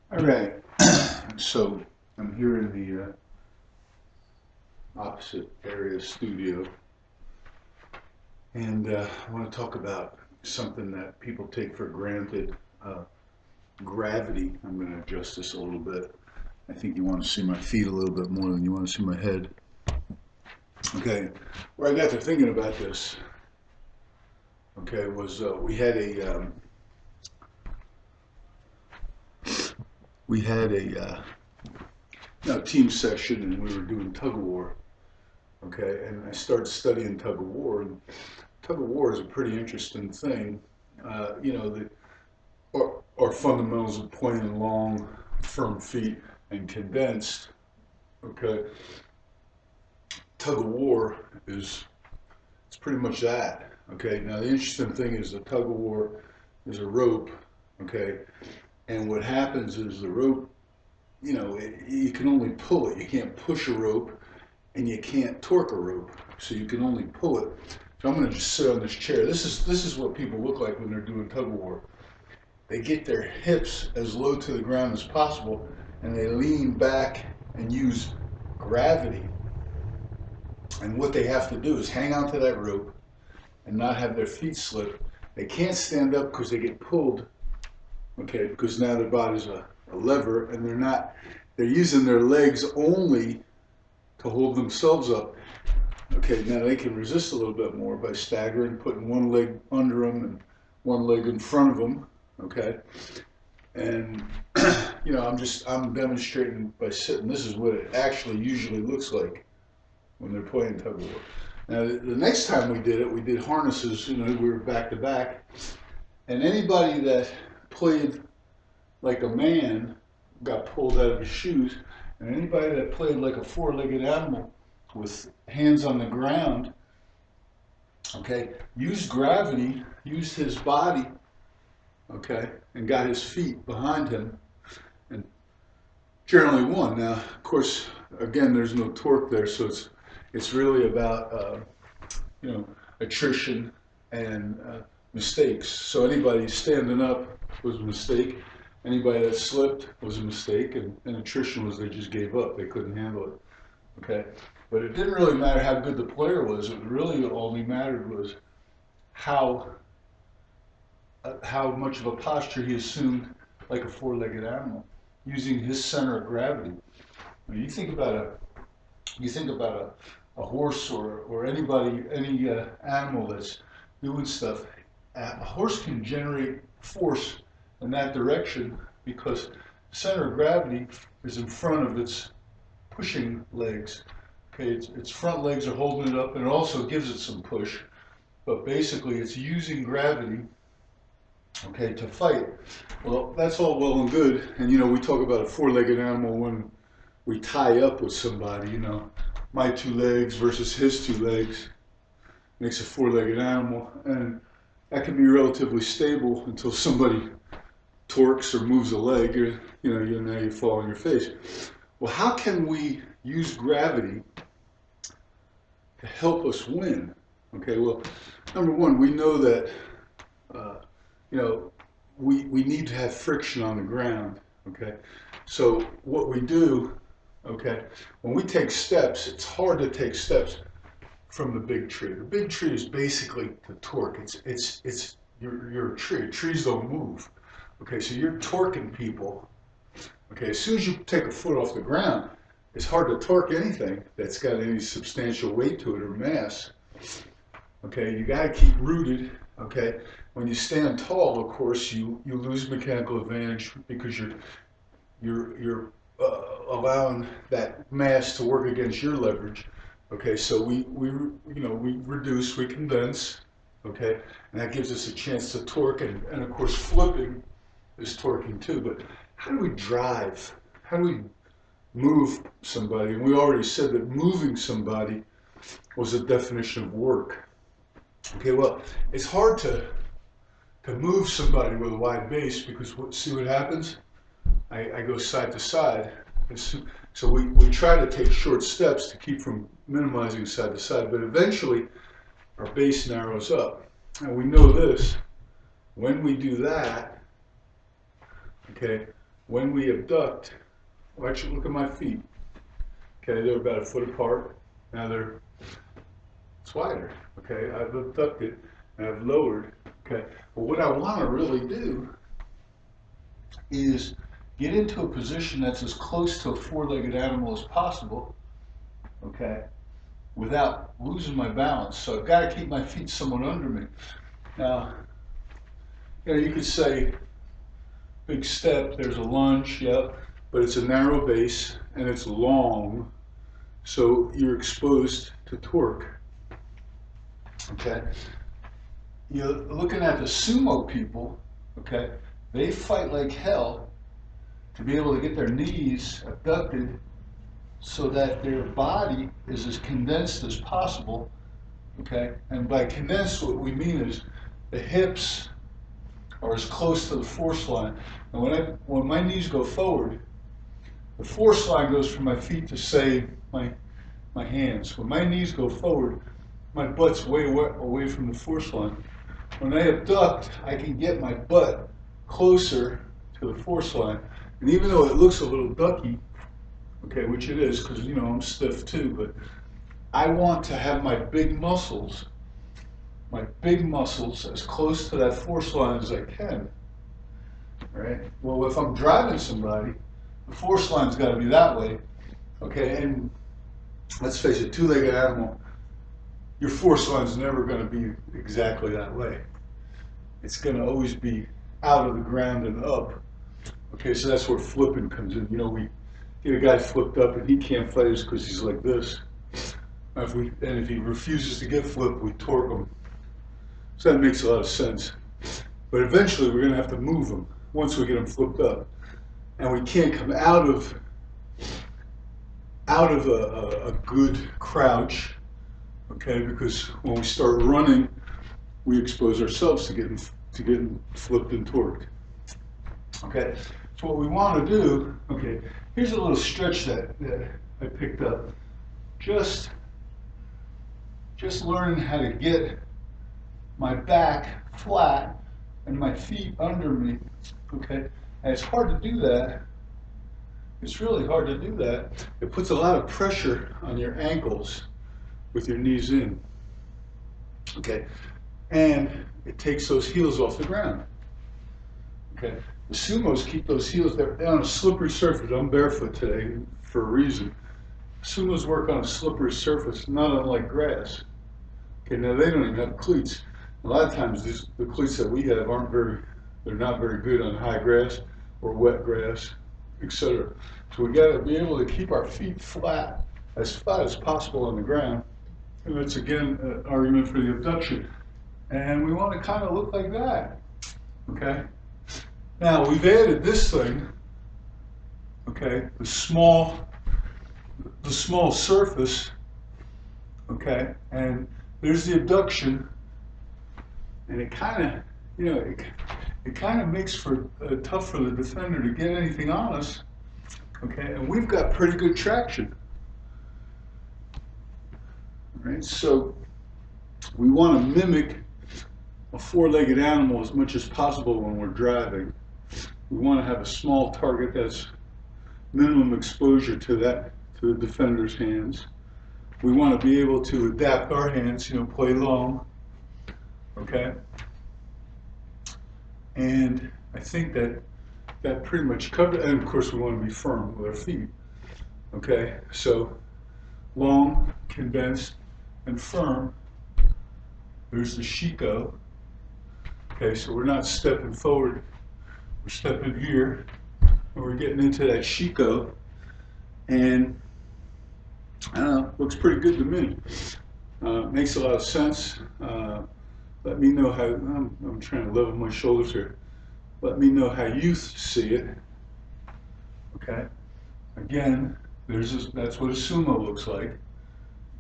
All right, so I'm here in the opposite area studio, and I want to talk about something that people take for granted, uh, gravity. I'm going to adjust this a little bit. I think you want to see my feet a little bit more than you want to see my head. Okay, where I got to thinking about this, okay, was we had a team session and we were doing tug of war. Okay, and I started studying tug of war. And tug of war is a pretty interesting thing. Our fundamentals of pointed and long, firm feet, and condensed. Okay, tug of war is it's pretty much that. Okay, now the interesting thing is the tug of war is a rope. Okay, and what happens is the rope, you can only pull it. You can't push a rope, and you can't torque a rope, so you can only pull it. So I'm going to just sit on this chair. This is what people look like when they're doing tug of war. They get their hips as low to the ground as possible, and they lean back and use gravity. And what they have to do is hang onto that rope and not have their feet slip. They can't stand up because they get pulled, okay, because now their body's a lever, and they're using their legs only to hold themselves up. Okay, now they can resist a little bit more by staggering, putting one leg under them and one leg in front of them. Okay, and I'm demonstrating by sitting. This is what it actually usually looks like when they're playing tug of war. Now, the next time we did harnesses. We were back to back, and anybody that played like a man got pulled out of his shoes, and anybody that played like a four-legged animal with hands on the ground, okay, used gravity, used his body, okay, and got his feet behind him, and generally won. Now, of course, again, there's no torque there, so it's really about attrition and mistakes. So anybody standing up was a mistake. Anybody that slipped was a mistake, and attrition was they just gave up. They couldn't handle it. Okay, but it didn't really matter how good the player was. It really only mattered was how how much of a posture he assumed like a four-legged animal, using his center of gravity. When you think about a horse or any animal that's doing stuff. A horse can generate force in that direction because center of gravity is in front of its pushing legs. Okay, its front legs are holding it up, and it also gives it some push. But basically, it's using gravity, okay, to fight. Well, that's all well and good. And we talk about a four-legged animal when we tie up with somebody. My two legs versus his two legs makes a four-legged animal, and that can be relatively stable until somebody torques or moves a leg, or now you fall on your face. Well, how can we use gravity to help us win? Okay, well, number one, we know that uh, you know we need to have friction on the ground. Okay, so what we do, okay, when we take steps, it's hard to take steps from the big tree. The big tree is basically the torque. You're a tree. Trees don't move. Okay, so you're torquing people. Okay, as soon as you take a foot off the ground, it's hard to torque anything that's got any substantial weight to it or mass. Okay, you got to keep rooted. Okay, when you stand tall, of course, you lose mechanical advantage because you're allowing that mass to work against your leverage. Okay, so we reduce, we condense. Okay, and that gives us a chance to torque, and of course flipping is torquing too. But how do we drive? How do we move somebody? And we already said that moving somebody was a definition of work. Okay, well, it's hard to move somebody with a wide base because see what happens? I go side to side. So we try to take short steps to keep from minimizing side to side, but eventually our base narrows up. And we know this, when we do that, okay, when we abduct, well, actually look at my feet. Okay, they're about a foot apart. Now it's wider. Okay, I've abducted and I've lowered. Okay, but what I want to really do is get into a position that's as close to a four-legged animal as possible. Okay, without losing my balance. So I've got to keep my feet somewhat under me. Now, you could say big step, there's a lunge, yeah, but it's a narrow base and it's long, so you're exposed to torque. Okay, you're looking at the sumo people. Okay, they fight like hell to be able to get their knees abducted so that their body is as condensed as possible. Okay, and by condensed, what we mean is the hips are as close to the force line. And when my knees go forward, the force line goes from my feet to, say, my hands. When my knees go forward, my butt's way away from the force line. When I abduct, I can get my butt closer to the force line. And even though it looks a little ducky, okay, which it is, because I'm stiff too, but I want to have my big muscles as close to that force line as I can. Right? Well, if I'm driving somebody, the force line's got to be that way. Okay, and let's face it, two-legged animal, your force line's never going to be exactly that way. It's going to always be out of the ground and up. Okay, so that's where flipping comes in. We get a guy flipped up and he can't fight us because he's like this. And if he refuses to get flipped, we torque him. So that makes a lot of sense. But eventually we're going to have to move him once we get him flipped up. And we can't come out of a good crouch, okay, because when we start running, we expose ourselves to getting flipped and torqued. Okay, so what we want to do, okay, here's a little stretch that I picked up. Just learning how to get my back flat and my feet under me, okay? And it's hard to do that. It's really hard to do that. It puts a lot of pressure on your ankles with your knees in, okay? And it takes those heels off the ground, okay? The sumos keep those heels, they're on a slippery surface. I'm barefoot today for a reason. Sumos work on a slippery surface, not unlike grass. Okay, now they don't even have cleats. A lot of times the cleats that we have they're not very good on high grass or wet grass, etc. So we got to be able to keep our feet flat as possible on the ground. And that's again an argument for the abduction. And we want to kind of look like that, okay? Now we've added this thing, okay, the small surface, okay, and there's the abduction, and it kind of, it kind of makes for tough for the defender to get anything on us, okay, and we've got pretty good traction, right? So we want to mimic a four-legged animal as much as possible when we're driving. We want to have a small target that's minimum exposure to the defender's hands. We want to be able to adapt our hands, play long, okay? And I think that pretty much covers, and of course we want to be firm with our feet, okay? So long, condensed, and firm. There's the shiko. Okay, so we're not stepping forward, we're stepping here, and we're getting into that shiko, and I don't know, looks pretty good to me. Makes a lot of sense. Let me know how, I'm trying to level my shoulders here. Let me know how you see it. Okay, again, that's what a sumo looks like.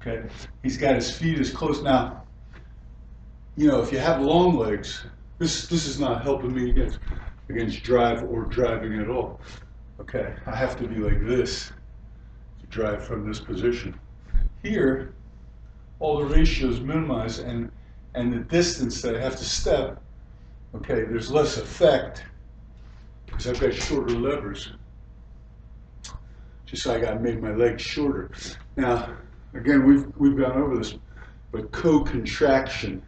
Okay, he's got his feet as close. Now, if you have long legs, this is not helping me against drive or driving at all. Okay, I have to be like this to drive from this position. Here, all the ratios minimized, and the distance that I have to step, okay, there's less effect because I've got shorter levers. Just like I made my legs shorter. Now, again, we've gone over this, but co-contraction.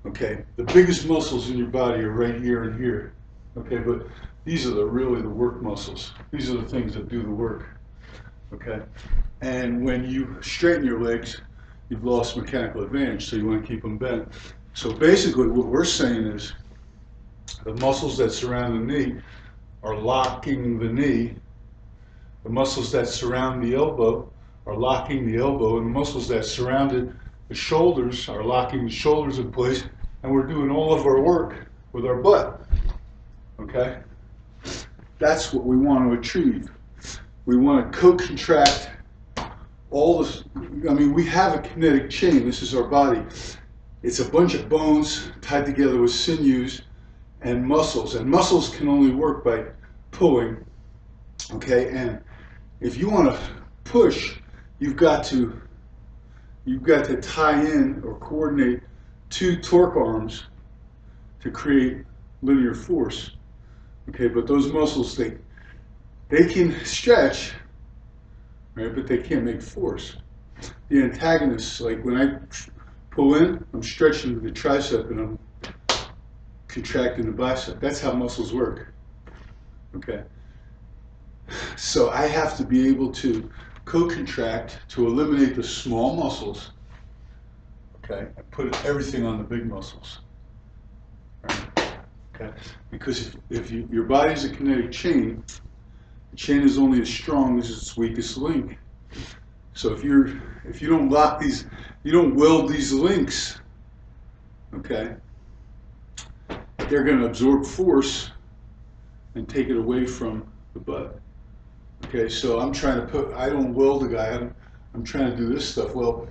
Okay, the biggest muscles in your body are right here and here. Okay, but these are really the work muscles. These are the things that do the work. Okay, and when you straighten your legs, you've lost mechanical advantage, so you want to keep them bent. So basically, what we're saying is the muscles that surround the knee are locking the knee. The muscles that surround the elbow are locking the elbow, and the muscles that surrounded the shoulders are locking the shoulders in place, and we're doing all of our work with our butt. Okay? That's what we want to achieve. We want to co-contract all this. I mean, we have a kinetic chain. This is our body. It's a bunch of bones tied together with sinews and muscles can only work by pulling. Okay, and if you want to push, you've got to tie in or coordinate two torque arms to create linear force. Okay, but those muscles, they can stretch, right? But they can't make force. The antagonists, like when I pull in, I'm stretching the tricep and I'm contracting the bicep. That's how muscles work. Okay. So I have to be able to co-contract to eliminate the small muscles, okay, and put everything on the big muscles. Right? Okay, because if your body is a kinetic chain, the chain is only as strong as its weakest link. So if you don't lock these, you don't weld these links, okay, they're going to absorb force and take it away from the butt. Okay, so I'm trying to I don't weld the guy, I'm trying to do this stuff. Well,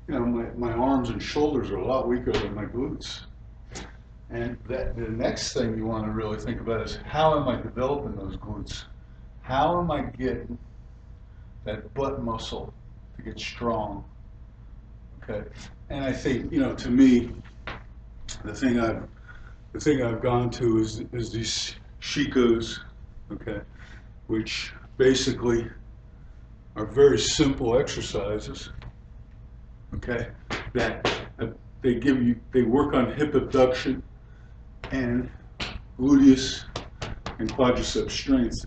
you know, my arms and shoulders are a lot weaker than my glutes. And the next thing you want to really think about is, how am I developing those glutes? How am I getting that butt muscle to get strong? Okay, and I think, you know, to me, the thing I've gone to is these Shikos, okay, which basically are very simple exercises, okay, that they work on hip abduction and gluteus and quadricep strength.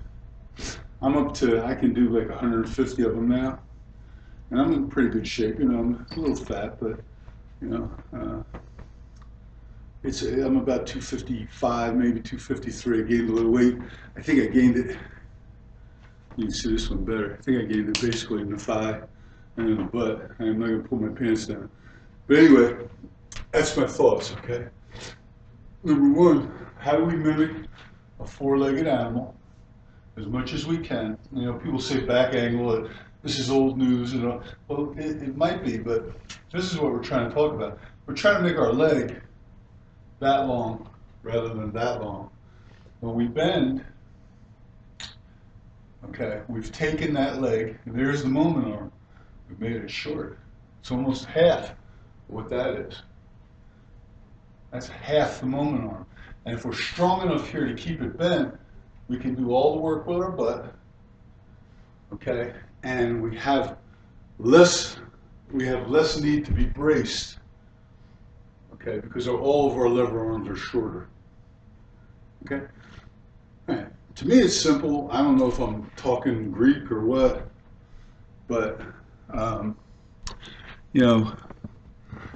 I can do like 150 of them now, and I'm in pretty good shape. You know, I'm a little fat, but you know, I'm about 255, maybe 253. I gained a little weight. I think I gained it. You can see this one better. I think I gained it basically in the thigh and in the butt. I'm not going to pull my pants down. But anyway, that's my thoughts, okay? Number one, how do we mimic a four-legged animal as much as we can? You know, people say back angle, this is old news, you know. Well, it might be, but this is what we're trying to talk about. We're trying to make our leg that long rather than that long. When we bend, okay, we've taken that leg, and there's the moment arm. We've made it short. It's almost half what that is. That's half the moment arm. And if we're strong enough here to keep it bent, we can do all the work with our butt, okay? And we have less need to be braced, okay? Because all of our lever arms are shorter, okay? All right. To me, it's simple. I don't know if I'm talking Greek or what, but you know,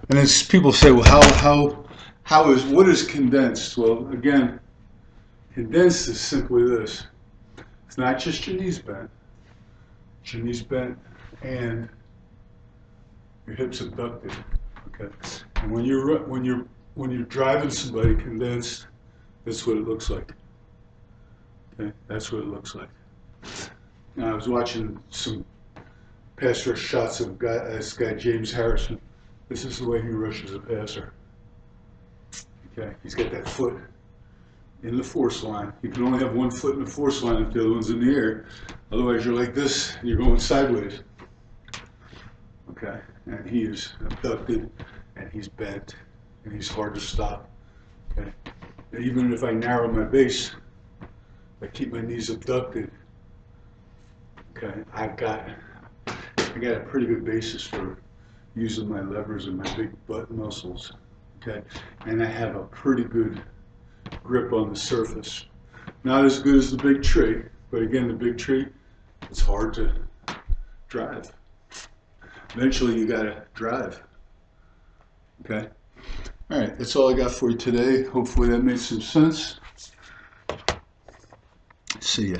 and it's people say, well, what is condensed? Well, again, condensed is simply this. It's not just your knees bent. It's your knees bent and your hips abducted. Okay. And when you're driving somebody condensed, that's what it looks like. Okay, that's what it looks like. Now, I was watching some pass rush shots of this guy James Harrison. This is the way he rushes a passer. Okay, he's got that foot in the force line. You can only have one foot in the force line if the other one's in the air. Otherwise, you're like this, and you're going sideways. Okay, and he is abducted, and he's bent, and he's hard to stop. Okay, and even if I narrow my base, I keep my knees abducted. Okay, I got a pretty good basis for using my levers and my big butt muscles. Okay, and I have a pretty good grip on the surface. Not as good as the big tree, but again, the big tree, it's hard to drive. Eventually, you gotta drive. Okay. All right, that's all I got for you today. Hopefully that made some sense. See ya.